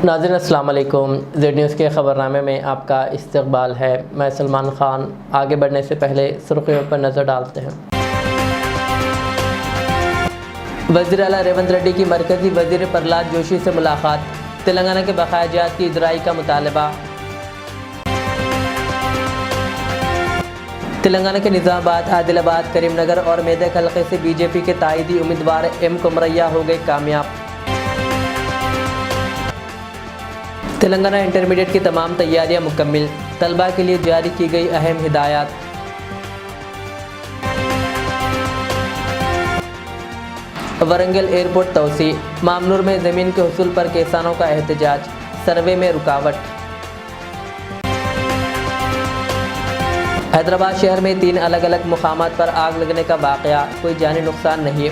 नाज़रीन अस्सलाम वालेकुम। ज़ेड न्यूज़ के ख़बरनामे में आपका इस्तक़बाल है। मैं सलमान ख़ान। आगे बढ़ने से पहले सुर्ख़ियों पर नज़र डालते हैं। वज़ीर आला रेवंत रेड्डी की मरकज़ी वज़ीर प्रहलाद जोशी से मुलाकात। तेलंगाना के बकायाजात की इजराई का मुतालबा। तेलंगाना के निज़ामाबाद, आदिलाबाद, करीमनगर और मेदक हल्के से बीजेपी के ताईदी उम्मीदवार एम कुमरैया हो गए कामयाब। तेलंगाना इंटरमीडिएट की तमाम तैयारियां मुकम्मिल। तलबा के लिए जारी की गई अहम हिदायत। वरंगल एयरपोर्ट तोसी। मामनूर में ज़मीन के हुसूल पर किसानों का एहतजाज। सर्वे में रुकावट। हैदराबाद शहर में 3 अलग अलग मुकामात पर आग लगने का वाक़या। कोई जानी नुकसान नहीं।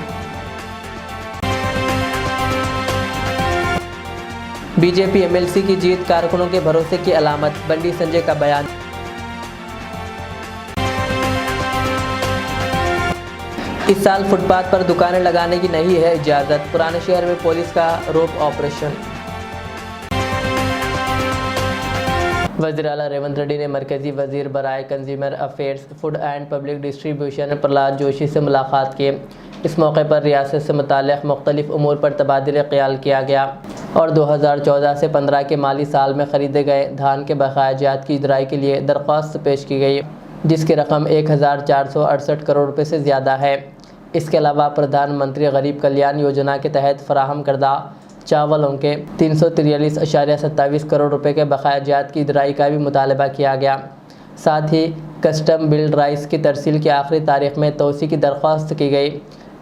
बीजेपी एमएलसी की जीत कारकुनों के भरोसे की अलामत। बंडी संजय का बयान। इस साल फुटपाथ पर दुकानें लगाने की नहीं है इजाज़त। पुराने शहर में पुलिस का रोक ऑपरेशन। वज़ीर आला रेवंत रेड्डी ने मरकज़ी वज़ीर बराए consumer affairs, food and public distribution Prahlad Joshi से मुलाकात की। इस मौके पर रियासत से मुताल्लिक़ मुख्तलिफ़ उमूर पर तबादिल ख़याल किया गया और 2014 से 15 के माली साल में ख़रीदे गए धान के बकायाजात की इजराई के लिए दरख्वास्त पेश की गई, जिसकी रकम 1468 करोड़ रुपये से ज़्यादा है। इसके अलावा प्रधानमंत्री गरीब कल्याण योजना के तहत फराहम करदा चावलों के 343.27 करोड़ रुपये के बकायाजात की इजराई का भी मुतालबा किया गया। साथ ही कस्टम बिल्ड राइस की तरसील की आखिरी तारीख में तोसी की दरख्वास्त की गई।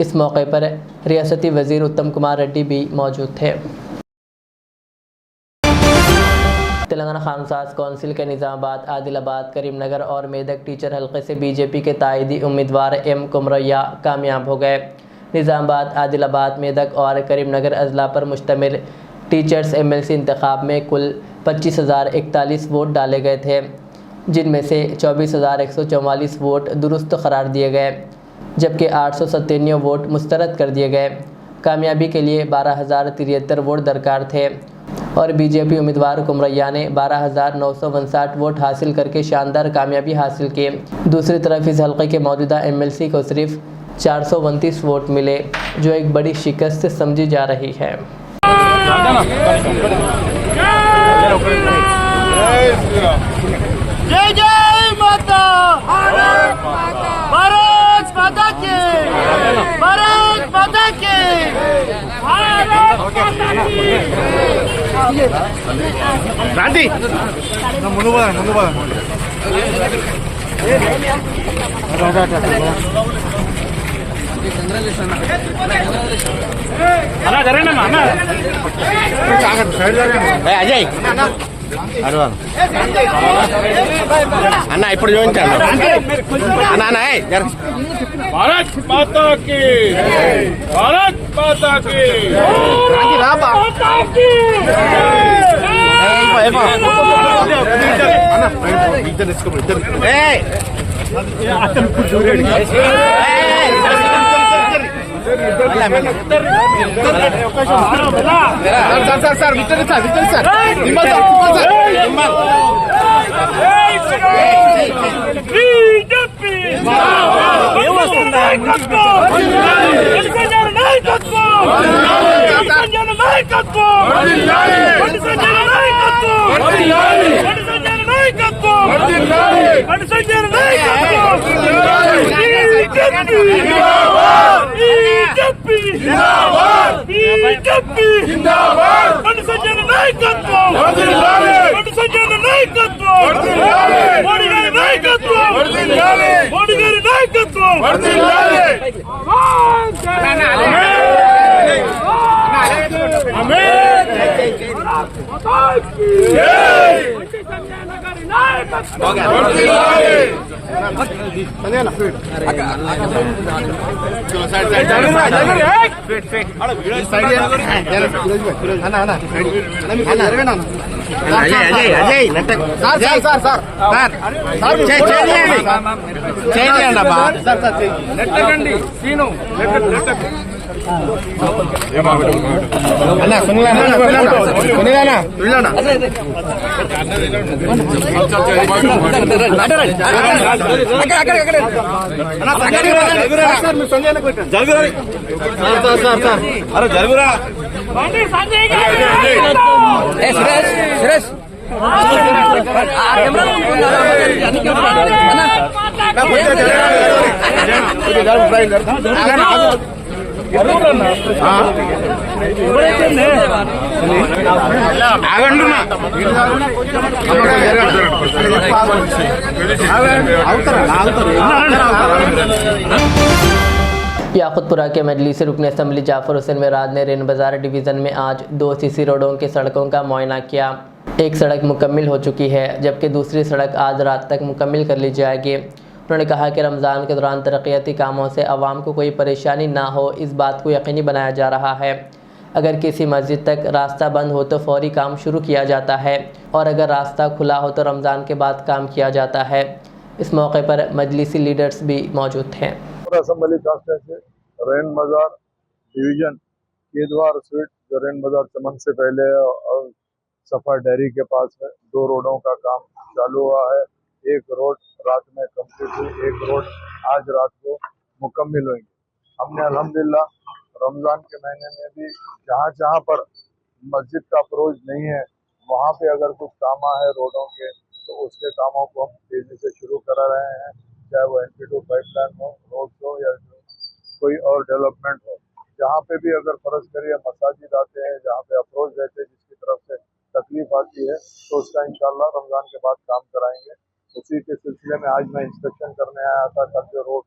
इस मौके पर रियासती वज़ीर उत्तम कुमार रेड्डी भी मौजूद थे। तेलंगाना कानून कौंसिल के निज़ामाबाद, आदिलाबाद, करीमनगर और मेदक टीचर हल्के से बीजेपी के ताईदी उम्मीदवार एम कुमरैया कामयाब हो गए। निज़ामाबाद, आदिलाबाद, मेदक और करीमनगर अजला पर मुश्तमिल टीचर्स एमएलसी इंतखाब में कुल 25,041 वोट डाले गए थे, जिनमें से 24,144 वोट दुरुस्त करार दिए गए, जबकि 897 वोट मुस्तरद कर दिए गए। कामयाबी के लिए 12,073 वोट दरकार थे और बीजेपी उम्मीदवार कुमरैया ने 12,959 वोट हासिल करके शानदार कामयाबी हासिल की। दूसरी तरफ इस हल्के के मौजूदा एमएलसी को सिर्फ 429 वोट मिले, जो एक बड़ी शिकस्त समझी जा रही है। जय जय माता, भारत माता की, भारत माता की, రాండి ముందు పోదా అలా జరగండి అజయ్ అన్న ఇప్పుడు చూపించాను అన్న భారత్ మాతా కి, భారత్ మాతా కి, అన్న సునీలానా అరే జరుగురా సురేష్ याकुतपुरा के मजलिस रुकन असम्बली जाफर हुसैन मेराज ने रेन बाजार डिवीज़न में आज 2 सीसी रोडों की सड़कों का मुआयना किया। एक सड़क मुकम्मिल हो चुकी है जबकि दूसरी सड़क आज रात तक मुकम्मिल कर ली जाएगी। उन्होंने कहा कि रमज़ान के दौरान तरक्याती कामों से आवाम को कोई परेशानी ना हो, इस बात को यकीनी बनाया जा रहा है। अगर किसी मस्जिद तक रास्ता बंद हो तो फौरी काम शुरू किया जाता है और अगर रास्ता खुला हो तो रमज़ान के बाद काम किया जाता है। इस मौके पर मजलिसी लीडर्स भी मौजूद हैं। असम्बली कॉन्स्टिट्यूंसी रेन बाजार डिवीजन केदवार स्वीट जो रेन बाजार चमन से पहले और सफा डेयरी के पास है, 2 रोडों का काम चालू हुआ है। एक रोड रात में कंप्लीट हुई, एक रोड आज रात को मुकम्मिल हुई। हमने अल्हम्दुलिल्लाह रमज़ान के महीने में भी जहाँ जहाँ पर मस्जिद का अप्रोच नहीं है वहाँ पे अगर कुछ काम है रोडों के तो उसके कामों को हम तेजी से शुरू करा रहे हैं, चाहे वो NP2 पाइपलाइन हो, रोड हो या कोई और डेवलपमेंट हो। जहाँ पे भी अगर फर्ज करिए मसाजिद आते हैं जहाँ पे अप्रोच रहते हैं जिसकी तरफ से तकलीफ आती है तो उसका इंशाल्लाह रमज़ान के बाद काम कराएंगे। उसी के सिलसिले में आज मैं इंस्पेक्शन करने आया था। कल जो रोड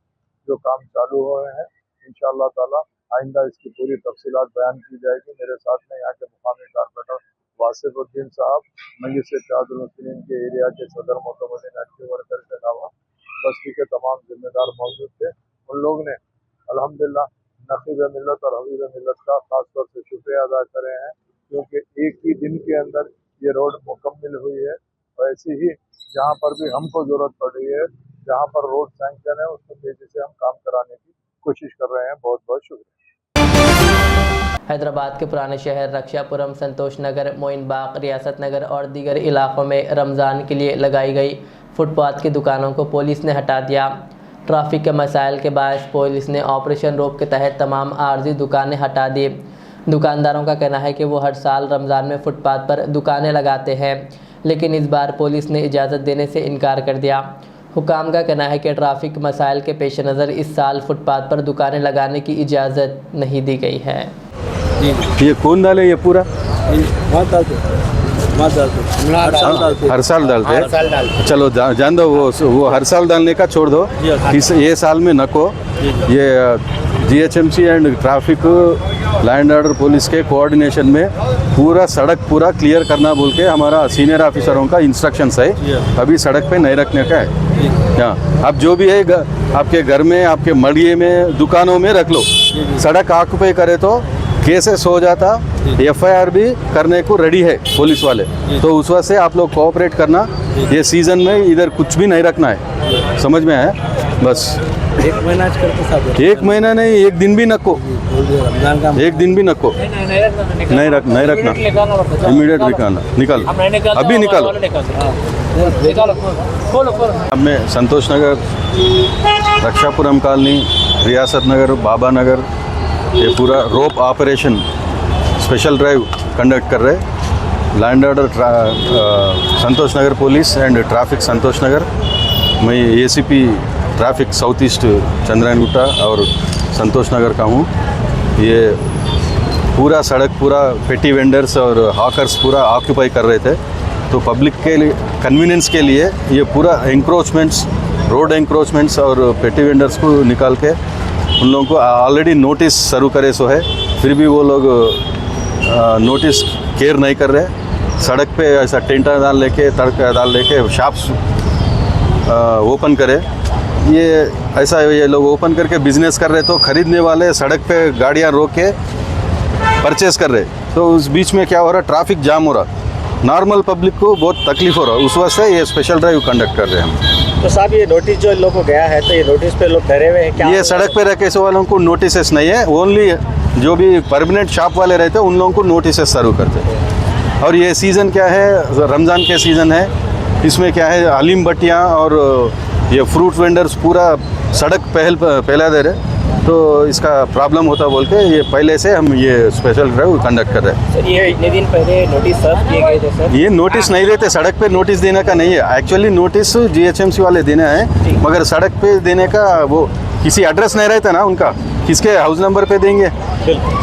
जो काम चालू हुए हैं इंशाल्लाह ताला आइंदा इसकी पूरी तफसीलात बयान की जाएगी। मेरे साथ में यहाँ के मुकामी कारपोरेटर वासिफुद्दीन साहब, मजलिस इत्तेहादुल मुस्लिमीन के एरिया के सदर मोतमदीन एक्टिव वर्कर के अलावा बस्ती के तमाम जिम्मेदार मौजूद थे। उन लोग ने अल्हम्दुलिल्लाह नक़ीब मिल्लत और हबीब मिल्लत का खास तौर से शुक्रिया अदा करे हैं क्योंकि एक ही दिन के अंदर ये रोड मुकम्मिल हुई है। वैसे ही जहाँ पर भी हमको ज़रूरत पड़ रही है, जहाँ पर रोड सैंक्शन है उसको तेज़ी से हम काम कराने की कोशिश कर रहे हैं। बहुत बहुत शुक्रिया। हैदराबाद के पुराने शहर रक्षापुरम, संतोष नगर, मोइन बाग, रियासत नगर और दीगर इलाकों में रमज़ान के लिए लगाई गई फुटपाथ की दुकानों को पुलिस ने हटा दिया। ट्रैफिक के मसाइल के बायस पुलिस ने ऑपरेशन रोप के तहत तमाम आर्जी दुकानें हटा दी। दुकानदारों का कहना है कि वो हर साल रमज़ान में फुटपाथ पर दुकानें लगाते हैं लेकिन इस बार पुलिस ने इजाज़त देने से इनकार कर दिया। हुकाम का कहना है कि ट्रैफिक मसाइल के पेश नज़र इस साल फुटपाथ पर दुकानें लगाने की इजाज़त नहीं दी गई है। ये कौन डाले ये पूरा? हर साल डालते हैं। चलो जान दो, वो हर साल डालने का छोड़ दो। ये साल में नको ये GHMC and traffic land order police के कोऑर्डिनेशन में पूरा सड़क पूरा क्लियर करना बोल के हमारा सीनियर ऑफिसरों का इंस्ट्रक्शंस है। अभी सड़क पे नहीं रखने का है। हाँ, अब जो भी है आपके घर में, आपके मड़िए में, दुकानों में रख लो। सड़क ऑक्युपाई करे तो केसेस हो जाता, FIR भी करने को रेडी है पुलिस वाले। तो उस वजह से आप लोग कोऑपरेट करना। ये सीज़न में इधर कुछ भी नहीं रखना है, समझ में है? बस 1 महीना करते 1 महीना नहीं, 1 दिन भी नको, 1 दिन भी नको नहीं रखना। इमीडिएट निकाल अभी निकालो। हमें संतोष नगर, रक्षापुरम कॉलोनी, रियासत नगर, बाबा नगर ये पूरा rope operation special drive conduct कर रहे। Land order Santosh Nagar police and traffic Santosh Nagar. मैं ACP traffic south east Chandrayan Gutta और संतोष नगर का हूँ। ये पूरा सड़क पूरा पेटी वेंडर्स और हॉकर्स पूरा ऑक्यूपाई कर रहे थे। तो पब्लिक के लिए कन्वीनियंस के लिए ये पूरा एंक्रोचमेंट्स, रोड एंक्रोचमेंट्स और पेटी वेंडर्स को निकाल के उन लोगों को ऑलरेडी नोटिस शुरू करे सो है, फिर भी वो लोग नोटिस केयर नहीं कर रहे। सड़क पे ऐसा टेंटा डाल लेके, तड़का डाल लेके शॉप्स ओपन करे। ये ऐसा ये लोग ओपन करके बिजनेस कर रहे, तो ख़रीदने वाले सड़क पे गाड़ियाँ रोक के परचेस कर रहे। तो उस बीच में क्या हो रहा, ट्रैफिक जाम हो रहा, नॉर्मल पब्लिक को बहुत तकलीफ हो रहा है। उस वजह से ये स्पेशल ड्राइव कंडक्ट कर रहे हैं हम। तो साहब ये नोटिस जो इन लोगों को गया है, तो ये नोटिस पे लोग डरे हुए हैं क्या? ये सड़क पे रखे वालों को नोटिस नहीं है, ओनली जो भी परमानेंट शॉप वाले रहते हैं उन लोगों को नोटिस सर्व करते हैं। और ये सीज़न क्या है, रमज़ान के सीज़न है, इसमें क्या है हलीम भट्टियाँ और ये फ्रूट वेंडर्स पूरा सड़क पहला दे रहे, तो इसका प्रॉब्लम होता बोल के ये पहले से हम ये स्पेशल ड्राइव कंडक्ट कर रहे हैं। सर ये इतने दिन पहले नोटिस सर्व किए गए थे सर? ये नोटिस नहीं देते, सड़क पे नोटिस देने का नहीं है, एक्चुअली नोटिस जीएचएमसी वाले देना है, मगर सड़क पे देने का वो किसी एड्रेस नहीं रहता ना उनका, किसके हाउस नंबर पे देंगे,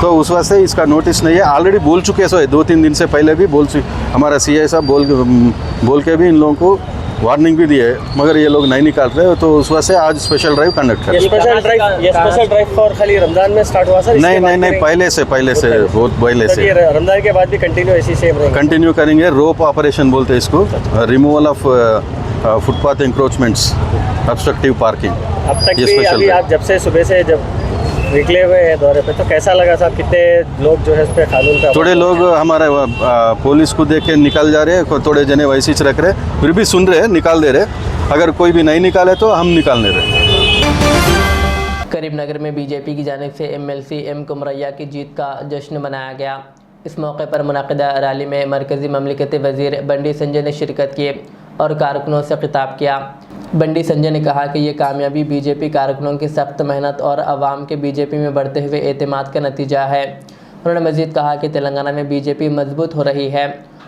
तो उस वास्ते इसका नोटिस नहीं है। ऑलरेडी बोल चुके सो 2-3 दिन से पहले भी हमारा सीआई साहब बोल के भी इन लोगों को वार्निंग भी दी है, मगर ये लोग नहीं निकाल रहे, तो उस वजह से आज स्पेशल ड्राइव कंडक्ट कर रहे हैं। स्पेशल ड्राइव फॉर खाली रमजान में स्टार्ट हुआ सर? नहीं, पहले से बहुत पहले से रमजान के बाद भी कंटिन्यू ऐसी सेम रहेगा? कंटिन्यू करेंगे। रोप ऑपरेशन बोलते हैं इसको, removal of footpath encroachments, obstructive parking. अब तक भी अभी आप जब से सुबह से जब निकले हुए हैं दौरे पे, तो कैसा लगा साहब, कितने लोग जो है इस पे कानून का? थोड़े लोग हमारे पुलिस को देख के निकल जा रहे हैं, थोड़े जने वैसे ही रख रहे, फिर भी सुन रहे, निकाल दे रहे। अगर कोई भी नहीं निकाले तो हम निकालने रहे। करीमनगर में बीजेपी की जानिब से एमएलसी एम कुमरैया की जीत का जश्न मनाया गया। इस मौके पर मुनाकिदा रैली में मरकज़ी ममलिकती वज़ीर बंडी संजय ने शिरकत की और कारकुनों से खिताब किया। बंडी संजय ने कहा कि ये कामयाबी बीजेपी कारकुनों की सख्त मेहनत और आवाम के बीजेपी में बढ़ते हुए एतमाद का नतीजा है। उन्होंने मज़ीद कहा कि तेलंगाना में बीजेपी मजबूत हो रही है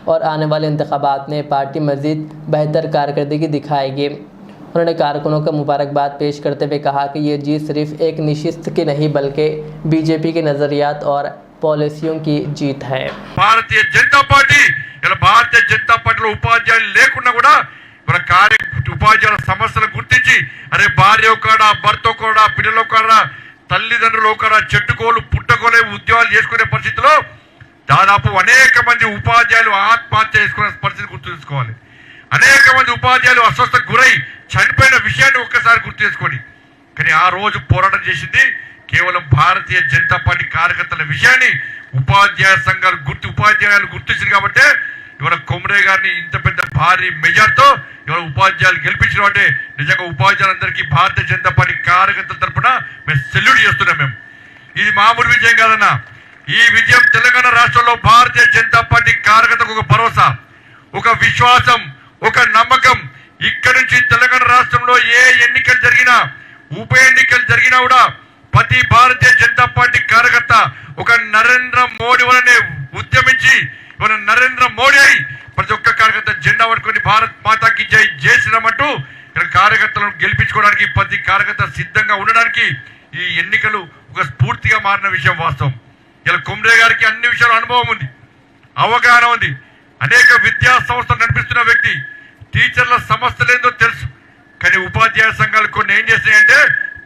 और आने वाले इंतखाबात में पार्टी मज़ीद बेहतर कारकर्दगी दिखाएगी। उन्होंने कारकुनों को मुबारकबाद पेश करते हुए कहा कि ये जीत सिर्फ एक नशिस्त की नहीं बल्कि बीजेपी के नज़रियात और पॉलिसियों की जीत है। भारतीय जनता पार्टी ఉపాధ్యాయులు లేకున్నా కూడా మన ఉపాధ్యాయుల సమస్యలు గుర్తించి అరే భార్య కాడ భర్త కూడా పిల్లలు కూడా తల్లిదండ్రులు కూడా చెట్టుకోలు పుట్టకోలే ఉద్యోగాలు చేసుకునే పరిస్థితిలో దాదాపు అనేక మంది ఉపాధ్యాయులు ఆత్మహత్య చేసుకునే పరిస్థితి గుర్తు చేసుకోవాలి. అనేక మంది ఉపాధ్యాయులు అస్వస్థకు గురై చనిపోయిన విషయాన్ని ఒక్కసారి గుర్తు చేసుకోండి. కానీ ఆ రోజు పోరాటం చేసింది కేవలం భారతీయ జనతా పార్టీ కార్యకర్తల విషయాన్ని ఉపాధ్యాయులు గుర్తించింది కాబట్టి ఇవాళ కొమరే గారిని ఇంత పెద్ద భారీ మెజార్టీతో ఇవాళ ఉపాధ్యాయులు గెలిపించడం అంటే నిజంగా ఉపాధ్యాయులందరికీ భారతీయ జనతా పార్టీ కార్యకర్తల తరఫున మేము సెల్యూట్ చేస్తున్నాం. మేము ఇది మామూలు విజయం కాదన్నా. ఈ విజయం తెలంగాణ రాష్ట్రంలో భారతీయ జనతా పార్టీ కార్యకర్తలకు ఒక భరోసా, ఒక విశ్వాసం, ఒక నమ్మకం. ఇక్కడ నుంచి తెలంగాణ రాష్ట్రంలో ఏ ఎన్నికలు జరిగినా, ఉప ఎన్నికలు జరిగినా కూడా ప్రతి భారతీయ జనతా పార్టీ కార్యకర్త ఒక నరేంద్ర మోడీ వలనే ఉద్యమించి మన నరేంద్ర మోడీ అయి ప్రతి ఒక్క కార్యకర్త జెండా పట్టుకొని భారత్ మాతాకి జై జై శ్రీరామ్ అంటూ ఇక్కడ కార్యకర్తలను గెలిపించుకోవడానికి ప్రతి కార్యకర్త సిద్ధంగా ఉండడానికి ఈ ఎన్నికలు ఒక స్ఫూర్తిగా మారిన విషయం వాస్తవం. ఇలా కొమరే గారికి అన్ని విషయాలు అనుభవం ఉంది, అవగాహన ఉంది. అనేక విద్యా సంస్థలు నడిపిస్తున్న వ్యక్తి, టీచర్ల సమస్యలేందో తెలుసు. కానీ ఉపాధ్యాయ సంఘాలు కొన్ని ఏం చేసినాయంటే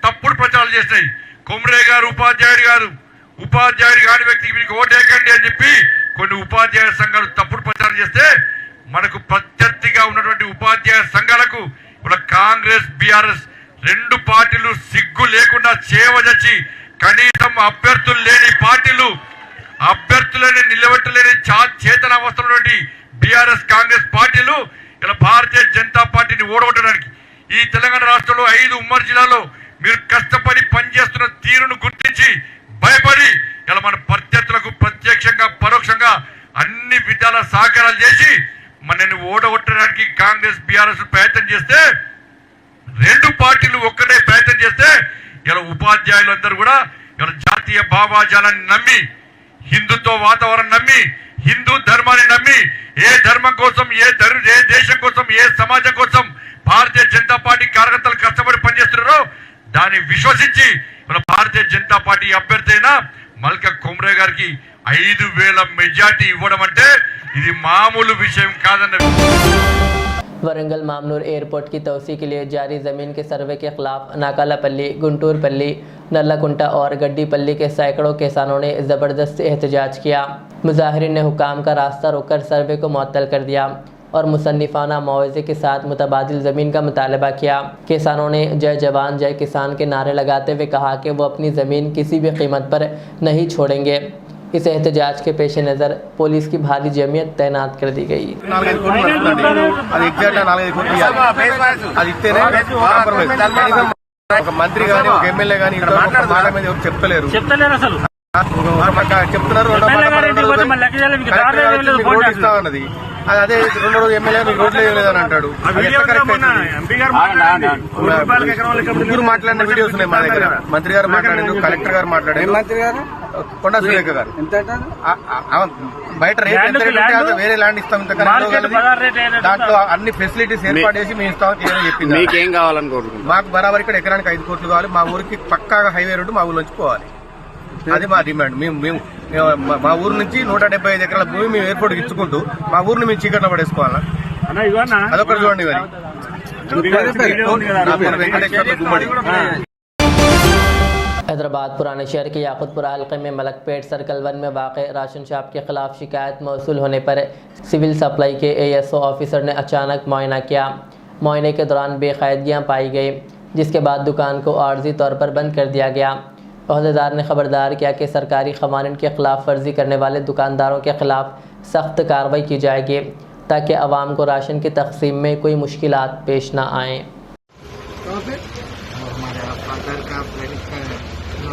తప్పుడు ప్రచారాలు చేసినాయి. కొమరే గారు ఉపాధ్యాయుడు కాని వ్యక్తికి మీకు ఓటేకండి అని చెప్పి కొన్ని ఉపాధ్యాయ సంఘాలు తప్పుడు ప్రచారం చేస్తే మనకు ప్రత్యర్థిగా ఉన్నటువంటి ఉపాధ్యాయ సంఘాలకు ఇప్పుడు కాంగ్రెస్ బీఆర్ఎస్ రెండు పార్టీలు సిగ్గు లేకుండా చేవజచ్చి కనీసం అభ్యర్థులు లేని పార్టీలు, అభ్యర్థులని నిలబెట్టలేని చేతన అవస్థలటువంటి బీఆర్ఎస్ కాంగ్రెస్ పార్టీలు ఇలా భారతీయ జనతా పార్టీని ఓడగొట్టడానికి ఈ తెలంగాణ రాష్ట్రంలో 5 ఉమ్మడి జిల్లాలో మీరు కష్టపడి పనిచేస్తున్న తీరును గుర్తించి భయపడి ఇలా మన ప్రత్యర్థులకు ప్రత్యక్షంగా పరోక్షంగా అన్ని విధాల సహకారాలు చేసి మనని ఓడగొట్టడానికి కాంగ్రెస్ బీఆర్ఎస్ ప్రయత్నం చేస్తే, రెండు పార్టీలు ఒక్కటే ప్రయత్నం చేస్తే ఇలా ఉపాధ్యాయులందరూ కూడా ఇలా జాతీయ భావాజాలాన్ని నమ్మి, హిందుత్వ వాతావరణం నమ్మి, హిందూ ధర్మాన్ని నమ్మి ఏ ధర్మం కోసం, ఏ దేశం కోసం, ఏ సమాజం కోసం భారతీయ జనతా పార్టీ కార్యకర్తలు కష్టపడి పనిచేస్తున్నారో దాన్ని విశ్వసించి మన భారతీయ జనతా పార్టీ అభ్యర్థి అయిన మల్కా కొమరే గారికి 5,000 మెజార్టీ ఇవ్వడం అంటే ఇది మామూలు విషయం కాదన్న. वरंगल मामनूर एयरपोर्ट की तोसी के लिए जारी ज़मीन के सर्वे के खिलाफ नाकालापल्ली, गुंटूरपल्ली, नल्लाकुंटा और गड्डीपल्ली के सैकड़ों किसानों ने ज़बरदस्त एहतजाज किया। मुजाहिरीन ने हुकाम का रास्ता रोककर सर्वे को मुअत्तल कर दिया और मुसन्निफाना मुआवजे के साथ मुतबादिल ज़मीन का मुतालबा किया। किसानों ने जय जवान जय किसान के नारे लगाते हुए कहा कि वो अपनी ज़मीन किसी भी कीमत पर नहीं छोड़ेंगे। इस एहतजाज के पेश नज़र पुलिस की भारी जमीयत तैनात कर दी गई। మంత్రి గాని ఒక ఎమ్మెల్యే గాని మాట మీద ఎవరు చెప్తలేరు. చెప్తున్నారు రోడ్డు ఇస్తామన్నది అదే 2 రోజులు ఎమ్మెల్యే రోడ్లు లేదని అంటాడు. ముగ్గురు మాట్లాడిన వీడియోస్ ఉన్నాయి మా దగ్గర. మంత్రి గారు మాట్లాడారు, కలెక్టర్ గారు మాట్లాడారు, కొండా సురేఖ గారు. బయట రేట్ ఎంత రేట్ ఉంటే వేరే ల్యాండ్ ఇస్తాం, దాంట్లో అన్ని ఫెసిలిటీస్ ఏర్పాటు చేసి మేము ఇస్తామని చెప్పింది. మీకేం కావాలనుకుంటున్నాం? మాకు బరాబర్ ఇక్కడ ఎకరానికి 5 కోట్లు కావాలి. మా ఊరికి పక్కాగా హైవే రోడ్డు మా ఊళ్ళోంచి పోవాలి. అది మా డిమాండ్. మేము మా ఊరు నుంచి 175 ఎకరాల భూమి మేము ఎయిర్పోర్ట్ ఇచ్చుకుంటూ మా ఊరిని మేము చీకట్లో పడేసుకోవాలా? అదొకటి చూడండి. వెంకటేశ్వర గుమ్మడి. हैदराबाद पुराने शहर के याकुतपुरा हल्के में मलकपेट सर्कल 1 में वाक़ राशन शॉप के खिलाफ शिकायत मौसूल होने पर सिविल सप्लाई के ASO ऑफिसर ने अचानक मुआयना किया। मुआयने के दौरान बेकायदगियाँ पाई गई, जिसके बाद दुकान को आर्जी तौर पर बंद कर दिया गया। अहदेदार ने खबरदार किया कि सरकारी क़वानीन के ख़िलाफ़ वर्जी करने वाले दुकानदारों के ख़िलाफ़ सख्त कार्रवाई की जाएगी, ताकि आवाम को राशन की तकसीम में कोई मुश्किलात पेश न आएँ।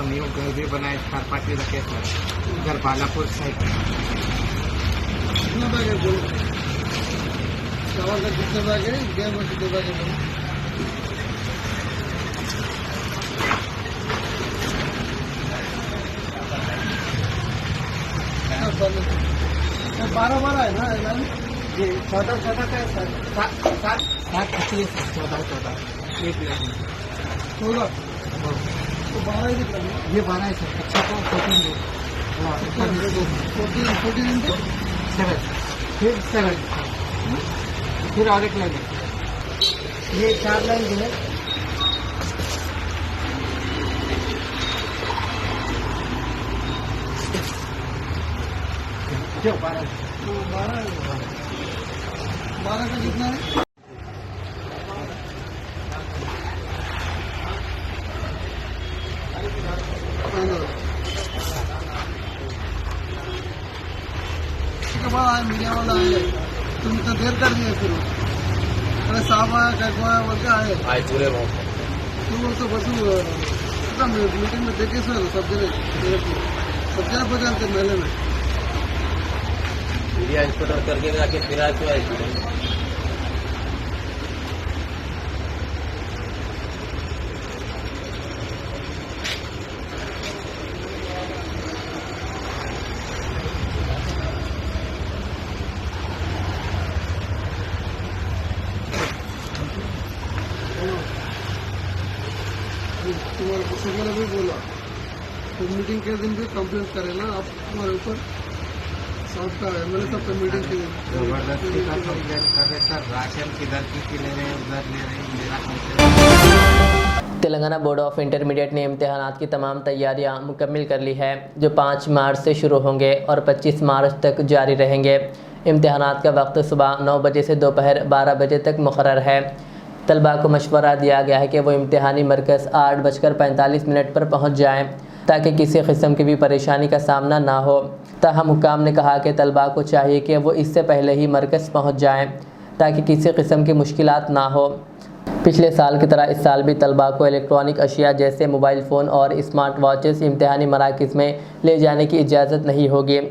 न्यू घर भी बनाए, 4-5 रखे थे इधर बालापुर साइड। बारह है ना, 14 का 14 एक तो 12 ये 12 है सर। अच्छा तो 14 इंटू 7 फिर 7 फिर और एक लाइन ये 4 लाइन जो है जो 12 का कितना है? मीडिया वाला आए, तुम तो देर कर दिए। फिर अरे साहब आया क्या बोल के आए पूरे तुम तो बस मीटिंग में देखे सब जगह बजाते मेले में मीडिया इंस्पेक्टर करके जाके फिर आए तो आए। तुम्हारे सुबह भी बोला तो मीटिंग के दिन भी कंप्लेंट करे ना आप तुम्हारे ऊपर सबका एमएलए सब पे मीटिंग की जबरदस्ती का कंप्लेंट कर रहे सर। राशन किधर की ले रहे हैं उधर ले रहे हैं मेरा complaint. Telangana board of intermediate ने इम्तिहानात की तमाम तैयारियां मुकम्मल कर ली है, जो 5 मार्च से शुरू होंगे और 25 मार्च तक जारी रहेंगे। इम्तिहानात का वक्त सुबह 9 बजे से दोपहर 12 बजे तक मुकर्रर है। तलबा को मशवरा दिया गया है कि वो इम्तिहानी मरकज़ 8:45 पर पहुँच जाएँ, ताकि किसी किस्म की भी परेशानी का सामना ना हो। ताहम हुक्काम ने कहा कि तलबा को चाहिए कि वो इससे पहले ही मरकज़ पहुँच जाएँ, ताकि किसी किस्म की मुश्किलात ना हो। पिछले साल की तरह इस साल भी तलबा को इलेक्ट्रॉनिक अशिया जैसे मोबाइल फ़ोन और स्मार्ट वॉचेस इम्तिहानी मराकज़ में ले जाने की इजाज़त नहीं होगी।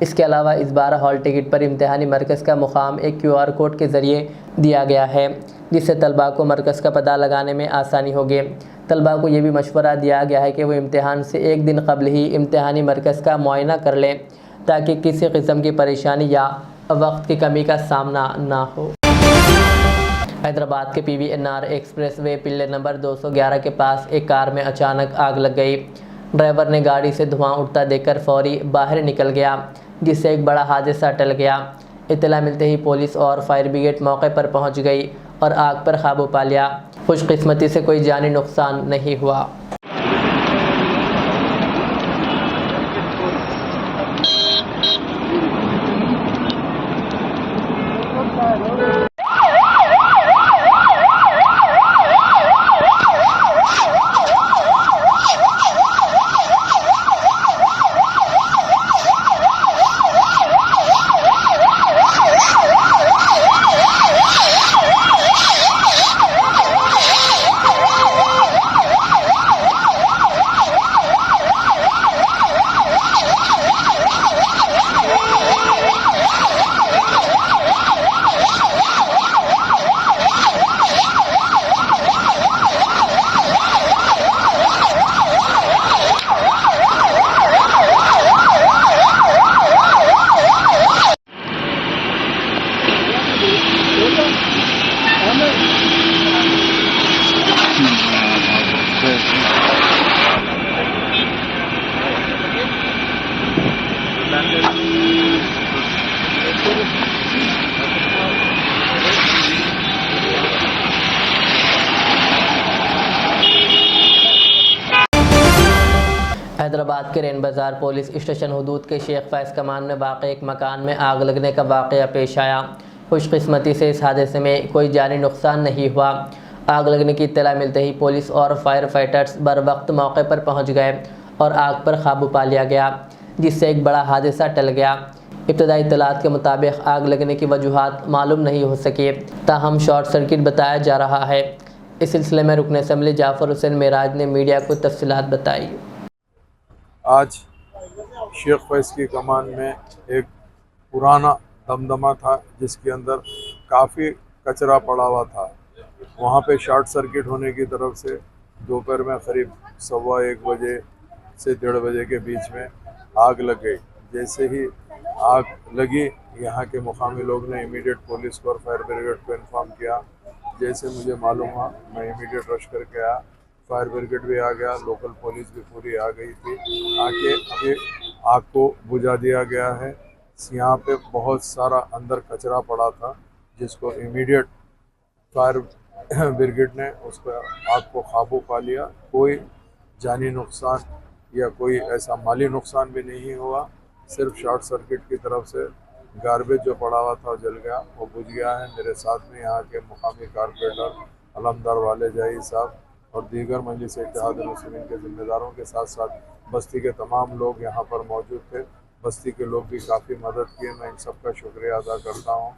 इसके अलावा इस बार हॉल टिकट पर इम्तिहानी मरकज़ का मुकाम एक QR कोड के ज़रिए दिया गया है, जिससे तलबा को मरकज़ का पता लगाने में आसानी होगी। तलबा को ये भी मशवरा दिया गया है कि वो इम्तिहान से एक दिन कबल ही इम्तिहानी मरकज़ का मुआयना कर लें, ताकि किसी किस्म की परेशानी या वक्त की कमी का सामना ना हो। हैदराबाद के PVNR एक्सप्रेसवे पिल्लर नंबर 211 के पास एक कार में अचानक आग लग गई। ड्राइवर ने गाड़ी से धुआं उठता देखकर फौरी बाहर निकल गया, जिससे एक बड़ा हादसा टल गया। इत्तला मिलते ही पुलिस और फायर ब्रिगेड मौके पर पहुंच गई और आग पर काबू पा लिया। खुशकिस्मती से कोई जानी नुकसान नहीं हुआ। हैदराबाद के रेन बाज़ार पुलिस स्टेशन हदूद के शेख फैज़ कमान में वाक़ एक मकान में आग लगने का वाक़या पेश आया। खुशकिस्मती से इस हादसे में कोई जानी नुकसान नहीं हुआ। आग लगने की इत्तला मिलते ही पुलिस और फायर फाइटर्स बर वक्त मौके पर पहुंच गए और आग पर काबू पा लिया गया, जिससे एक बड़ा हादसा टल गया। इब्तदाई इत्तलात के मुताबिक आग लगने की वजूहात मालूम नहीं हो सकी, ताहम शॉर्ट सर्किट बताया जा रहा है। इस सिलसिले में रुकन असम्बली जाफ़र हुसैन मेराज ने मीडिया को तफसीलात बताई। आज शेख फैज़ की कमान में एक पुराना दमदमा था जिसके अंदर काफ़ी कचरा पड़ा हुआ था। वहाँ पे शॉर्ट सर्किट होने की तरफ से दोपहर में करीब 1:15 बजे से 1:30 बजे के बीच में आग लग गई। जैसे ही आग लगी, यहाँ के मुकामी लोग ने इमीडिएट पुलिस को और फायर ब्रिगेड को इन्फॉर्म किया। जैसे मुझे मालूम हुआ, मैं इमीडिएट रश करके आया। फायर ब्रिगेड भी आ गया, लोकल पुलिस भी पूरी आ गई थी। आके अभी आग को बुझा दिया गया है। यहाँ पे बहुत सारा अंदर कचरा पड़ा था, जिसको इमीडिएट फायर ब्रिगेड ने उसको आग को काबू पा लिया। कोई जानी नुकसान या कोई ऐसा माली नुकसान भी नहीं हुआ। सिर्फ शॉर्ट सर्किट की तरफ से गार्बेज जो पड़ा हुआ था जल गया, वो बुझ गया है। मेरे साथ में यहाँ के मुकामी कारपोरेटर अलमदार वाले जाही साहब और दीगर मजलिस इत्तेहाद मुस्लिमीन के ज़िम्मेदारों के साथ साथ बस्ती के तमाम लोग यहाँ पर मौजूद थे। बस्ती के लोग भी काफ़ी मदद किए, मैं इन सब का शुक्रिया अदा करता हूँ।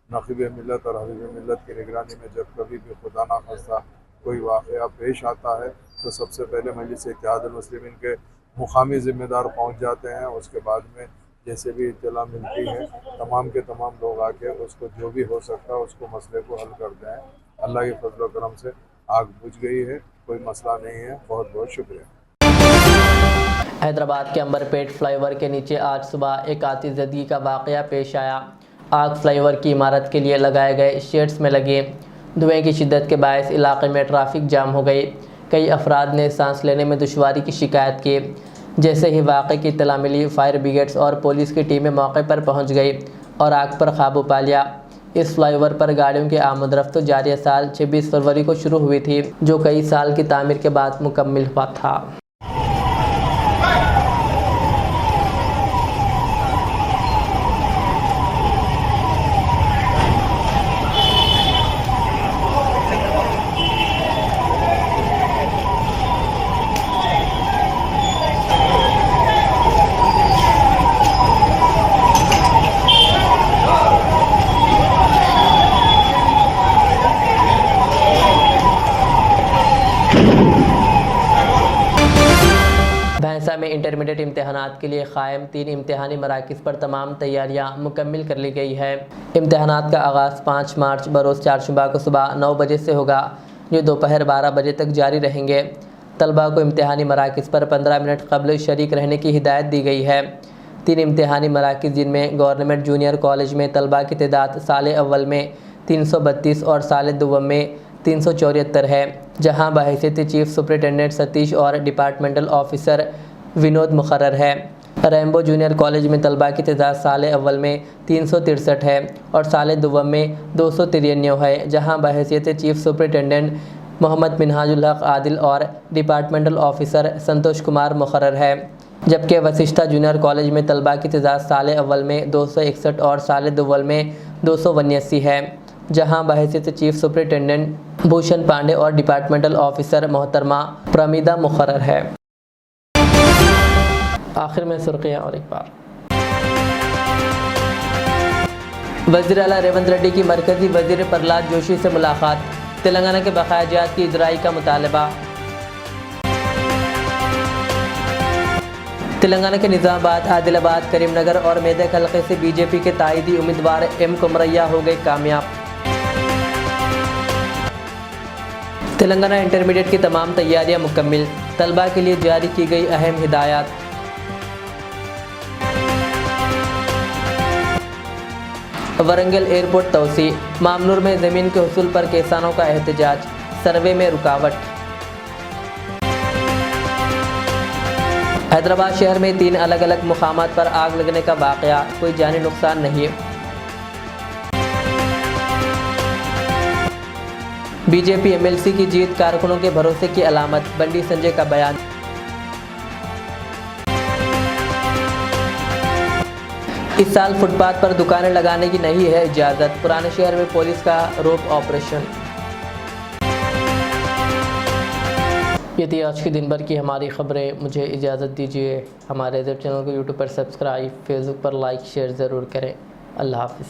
नक़ीब मिल्लत और हबीब मिल्लत की निगरानी में जब कभी भी खुदा ना खास्ता कोई वाक़या पेश आता है तो सबसे पहले मजलिस इत्तेहाद मुस्लिमीन के मुकामी ज़िम्मेदार पहुँच जाते हैं। उसके बाद में जैसे भी इत्तला मिलती है तमाम के तमाम लोग आके उसको जो भी हो सकता है उसको मसले को हल करते हैं। अल्लाह के फजल करम से आग बुझ गई है, कोई मसला नहीं है। बहुत बहुत शुक्रिया। हैदराबाद के अंबरपेट फ्लाईओवर के नीचे आज सुबह एक आतिशज़दगी का वाक़या पेश आया। आग फ्लाईओवर की इमारत के लिए लगाए गए शेड्स में लगे। धुएं की शिद्दत के बायस इलाके में ट्रैफिक जाम हो गई। कई अफराद ने सांस लेने में दुश्वारी की शिकायत की। जैसे ही वाक़े की इत्तला मिली, फायर ब्रिगेड्स और पुलिस की टीमें मौके पर पहुंच गई और आग पर काबू पा लिया। इस फ्लाईओवर पर गाड़ियों की आमद-रफ्त जारिया साल 26 फरवरी को शुरू हुई थी, जो कई साल की तामीर के बाद मुकम्मल हुआ था। भैंसा में इंटरमीडिएट इम्तहानात के लिए कायम 3 इम्तहानी मराकिज़ पर तमाम तैयारियां मुकम्मल कर ली गई है। इम्तहानात का आगाज़ 5 मार्च बरोज़ चारशुबा को सुबह 9 बजे से होगा, जो दोपहर 12 बजे तक जारी रहेंगे। तलबा को इम्तहानी मराकिज़ पर 15 मिनट कबल शरीक रहने की हिदायत दी गई है। 3 इम्तहानी मराकिज़ जिनमें गवर्नमेंट जूनियर कॉलेज में तलबा की तादाद साल अव्वल में 332 और साल दुव्वम में 374 है, जहां बहैसियत चीफ सुपरिटेंडेंट सतीश और डिपार्टमेंटल ऑफिसर विनोद मुकर्रर है। रेम्बो जूनियर कॉलेज में तलबा की तादाद साल अव्वल में 363 है और साल दुव्वम में 293 है, जहां बहैसियत चीफ सुपरिटेंडेंट मोहम्मद मिनहाजुल हक आदिल और डिपार्टमेंटल ऑफिसर संतोष कुमार मुकर्रर है। जबकि वशिष्ठा जूनियर कॉलेज में तलबा की तादाद साल अव्वल में 261 और साल दुव्वम में 289 है, जहां बहैसियत चीफ सुपरिटेंडेंट भूषण पांडे और डिपार्टमेंटल ऑफिसर मोहतरमा प्रमिदा मुकर्रर है। आखिर में सुर्खियां और एक बार। वज़ीर आला रेवंत रेड्डी की मरकज़ी वज़ीर प्रहलाद जोशी से मुलाकात। तेलंगाना के बकायाजात की इजराई का मुतालबा। तेलंगाना के निज़ामाबाद, आदिलाबाद, करीमनगर और मेदक हल्के से बीजेपी के ताईदी उम्मीदवार एम कुमरैया हो गए कामयाब। तेलंगाना इंटरमीडिएट की तमाम तैयारियां मुकम्मल, तलबा के लिए जारी की गई अहम हिदायत। वरंगल एयरपोर्ट तोसी, मामनूर में ज़मीन के हुसूल पर किसानों का एहतजाज, सर्वे में रुकावट। हैदराबाद शहर में 3 अलग अलग मुकामात पर आग लगने का वाक़या, कोई जानी नुकसान नहीं। बीजेपी एमएलसी की जीत कारकुनों के भरोसे की अलामत, बंडी संजय का बयान। इस साल फुटपाथ पर दुकानें लगाने की नहीं है इजाज़त। पुराने शहर में पुलिस का रोप ऑपरेशन। ये थी आज के दिन भर की हमारी खबरें। मुझे इजाज़त दीजिए। हमारे चैनल को यूट्यूब पर सब्सक्राइब, फेसबुक पर लाइक शेयर ज़रूर करें। अल्लाह हाफिज़।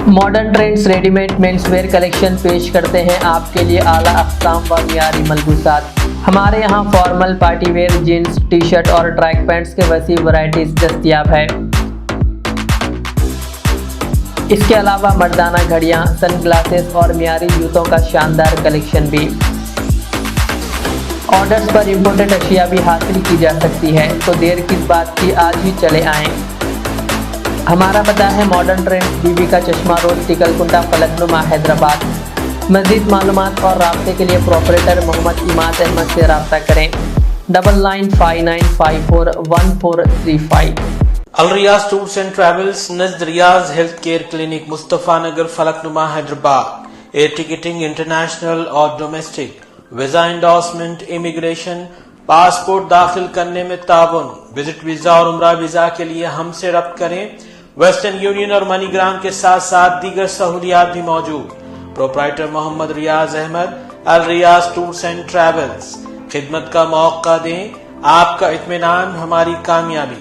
Modern trends readymade menswear collection पेश करते हैं आपके लिए आला अक़साम व मियारी मलबूसात। हमारे यहाँ formal, party wear, jeans, T shirt और ट्रैक पैंट्स के वसी वैरायटीज दस्तयाब है। इसके अलावा मर्दाना घड़ियाँ, सनग्लासेस और मियारी जूतों का शानदार कलेक्शन भी। ऑर्डर्स पर इम्पोर्टेड अशिया भी हासिल की जा सकती है, तो देर किस बात की, आज ही चले आएँ। हमारा पता है मॉडर्न ट्रेंड्स, बीबी का चश्मा रोड, टिकलकुंटा, फलकनुमा, हैदराबाद। मज़ीद मालूमात और राब्ते के लिए प्रोपरेटर मोहम्मद इमाद अहमद से रब्ता करें। 9959541435। Al Riyaz tours and travels, Najd Riyaz health care clinic, Mustafa Nagar, Falaknuma, Hyderabad. Air ticketing international और domestic, visa endorsement, immigration, passport दाखिल करने में ताउन, विजिट वीजा और उम्रा वीजा के लिए हमसे रब्त करें। वेस्टर्न यूनियन और मनीग्राम के साथ साथ दीगर सहूलियात भी मौजूद। Proprietor Mohammad Riyaz Ahmed, Al Riyaz tours and travels. खिदमत का मौका दें, आपका इत्मीनान हमारी कामयाबी।